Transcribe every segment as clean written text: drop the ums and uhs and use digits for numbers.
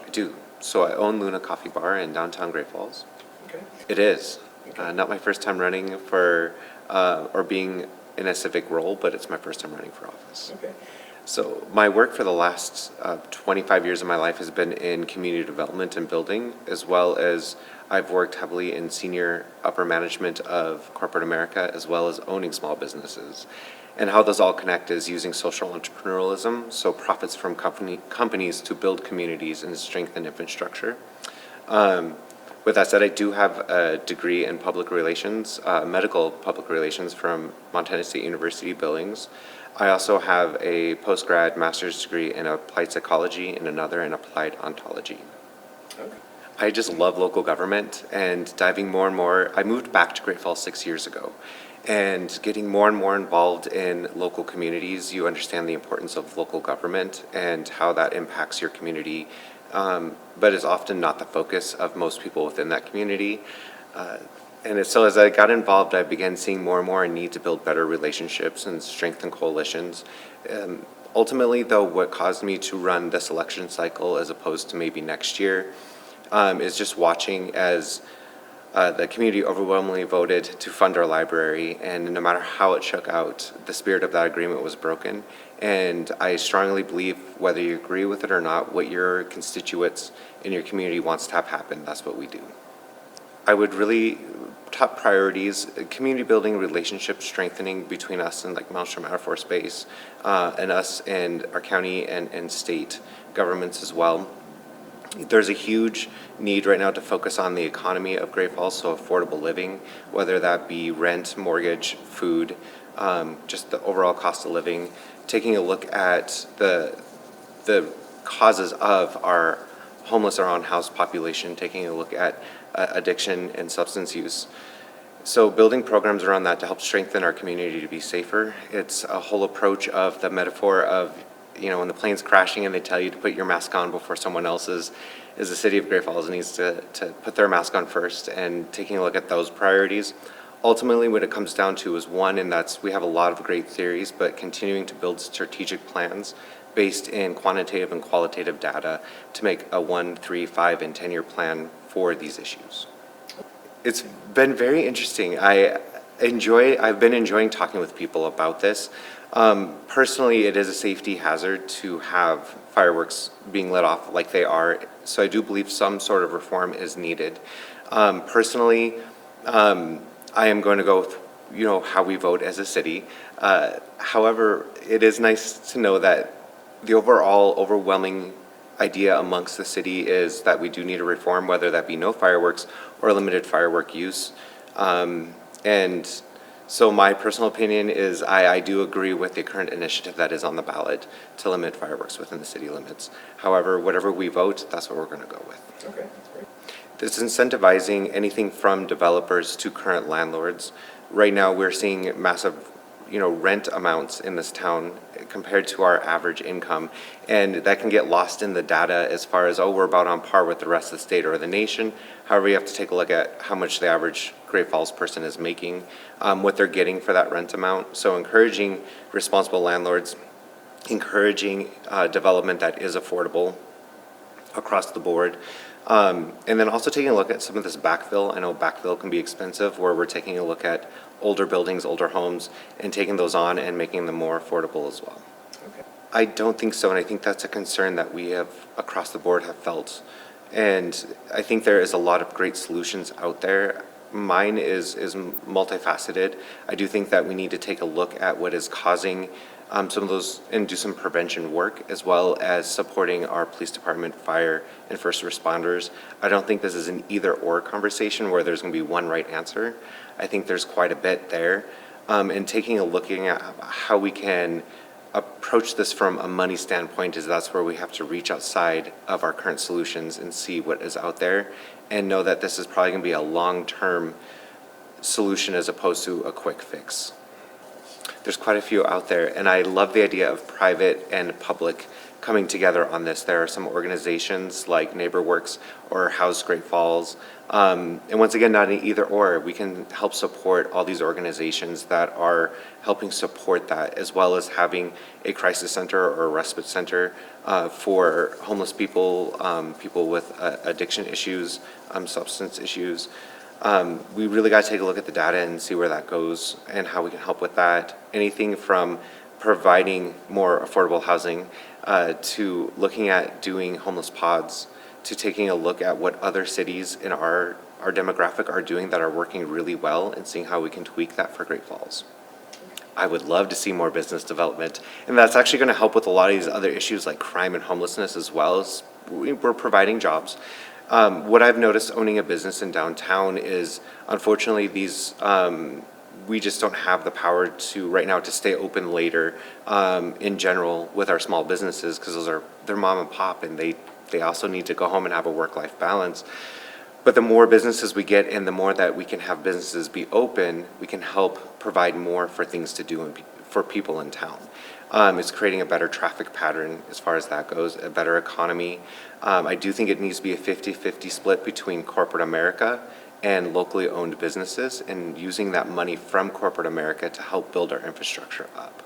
I do. So I own Luna Coffee Bar in downtown Great Falls. Okay. It is. Okay. Not my first time running for, or being in a civic role, but it's my first time running for office. Okay. So my work for the last 25 years of my life has been in community development and building, as well as I've worked heavily in senior upper management of corporate America, as well as owning small businesses. And how those all connect is using social entrepreneurialism, so profits from companies to build communities and strengthen infrastructure. With that said, I do have a degree in public relations, medical public relations from Montana State University Billings. I also have a post-grad master's degree in applied psychology and another in applied ontology. Okay. I just love local government and diving more and more. I moved back to Great Falls 6 years ago, and getting more and more involved in local communities, you understand the importance of local government and how that impacts your community, but is often not the focus of most people within that community. So as I got involved, I began seeing more and more a need to build better relationships and strengthen coalitions. Ultimately, though, what caused me to run this election cycle as opposed to maybe next year is just watching as the community overwhelmingly voted to fund our library, and no matter how it shook out, the spirit of that agreement was broken. And I strongly believe, whether you agree with it or not, what your constituents in your community wants to have happen, that's what we do. I would really, top priorities, community building, relationship strengthening between us and like Maelstrom Air Force Base, and us and our county and state governments as well. There's a huge need right now to focus on the economy of Great Falls, so affordable living, whether that be rent, mortgage, food, just the overall cost of living, taking a look at the causes of our homeless or unhoused population, taking a look at addiction and substance use. So building programs around that to help strengthen our community to be safer. It's a whole approach of the metaphor of, when the plane's crashing and they tell you to put your mask on before someone else's, is the city of Great Falls needs to put their mask on first, and taking a look at those priorities. Ultimately, what it comes down to is one, and that's we have a lot of great theories, but continuing to build strategic plans based in quantitative and qualitative data to make a 1, 3, 5, and 10-year plan for these issues. It's been very interesting. I've been enjoying talking with people about this. Personally, it is a safety hazard to have fireworks being lit off like they are, so I do believe some sort of reform is needed. Personally, I am going to go with, how we vote as a city. However, it is nice to know that the overall overwhelming idea amongst the city is that we do need a reform, whether that be no fireworks or limited firework use. And so my personal opinion is I do agree with the current initiative that is on the ballot to limit fireworks within the city limits. However, whatever we vote, that's what we're going to go with. Okay, that's great. It's incentivizing anything from developers to current landlords. Right now, we're seeing massive, rent amounts in this town compared to our average income, and that can get lost in the data as far as, we're about on par with the rest of the state or the nation. However, you have to take a look at how much the average Great Falls person is making, what they're getting for that rent amount. So encouraging responsible landlords, encouraging development that is affordable across the board. And then also taking a look at some of this backfill. I know backfill can be expensive, where we're taking a look at older buildings, older homes, and taking those on and making them more affordable as well. Okay. I don't think so, and I think that's a concern that we have across the board have felt. And I think there is a lot of great solutions out there. Mine is multifaceted. I do think that we need to take a look at what is causing some of those and do some prevention work, as well as supporting our police department, fire, and first responders. I don't think this is an either-or conversation where there's going to be one right answer. I think there's quite a bit there. And looking at how we can approach this from a money standpoint, is that's where we have to reach outside of our current solutions and see what is out there, and know that this is probably going to be a long-term solution as opposed to a quick fix. There's quite a few out there, and I love the idea of private and public coming together on this. There are some organizations like NeighborWorks or House Great Falls. And once again, not an either or. We can help support all these organizations that are helping support that, as well as having a crisis center or a respite center for homeless people, people with addiction issues, substance issues. We really got to take a look at the data and see where that goes and how we can help with that. Anything from providing more affordable housing to looking at doing homeless pods, to taking a look at what other cities in our demographic are doing that are working really well and seeing how we can tweak that for Great Falls. I would love to see more business development, and that's actually going to help with a lot of these other issues like crime and homelessness, as well as we're providing jobs. What I've noticed owning a business in downtown is, unfortunately, these we just don't have the power to right now to stay open later in general with our small businesses, because they're mom and pop, and they also need to go home and have a work-life balance. But the more businesses we get and the more that we can have businesses be open, we can help provide more for things to do for people in town. It's creating a better traffic pattern as far as that goes, a better economy. I do think it needs to be a 50-50 split between corporate America and locally owned businesses, and using that money from corporate America to help build our infrastructure up.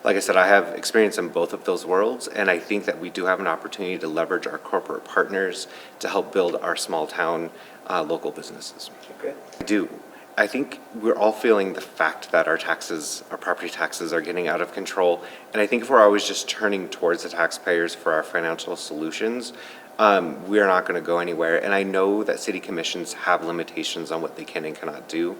Like I said, I have experience in both of those worlds, and I think that we do have an opportunity to leverage our corporate partners to help build our small town local businesses. Okay. I do. I think we're all feeling the fact that our taxes, our property taxes, are getting out of control. And I think if we're always just turning towards the taxpayers for our financial solutions, we are not going to go anywhere. And I know that city commissions have limitations on what they can and cannot do.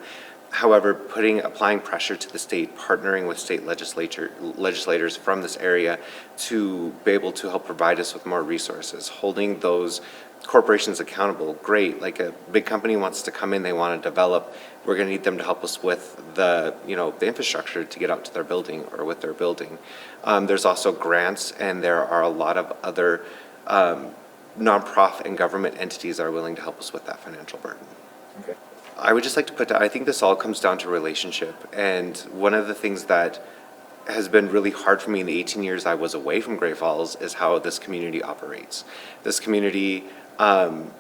However, applying pressure to the state, partnering with state legislators from this area to be able to help provide us with more resources, holding those corporations accountable. Great, like a big company wants to come in, they want to develop, we're going to need them to help us with the infrastructure to get out to their building or with their building. There's also grants, and there are a lot of other nonprofit and government entities that are willing to help us with that financial burden. Okay. I would just like to put down, I think this all comes down to relationship. And one of the things that has been really hard for me in the 18 years I was away from Great Falls is how this community operates. This community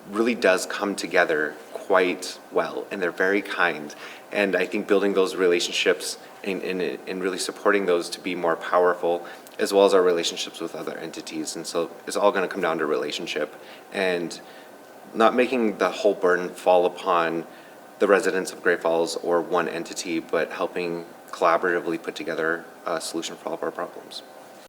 really does come together quite well, and they're very kind. And I think building those relationships and really supporting those to be more powerful, as well as our relationships with other entities. And so it's all going to come down to relationship and not making the whole burden fall upon the residents of Great Falls or one entity, but helping collaboratively put together a solution for all of our problems.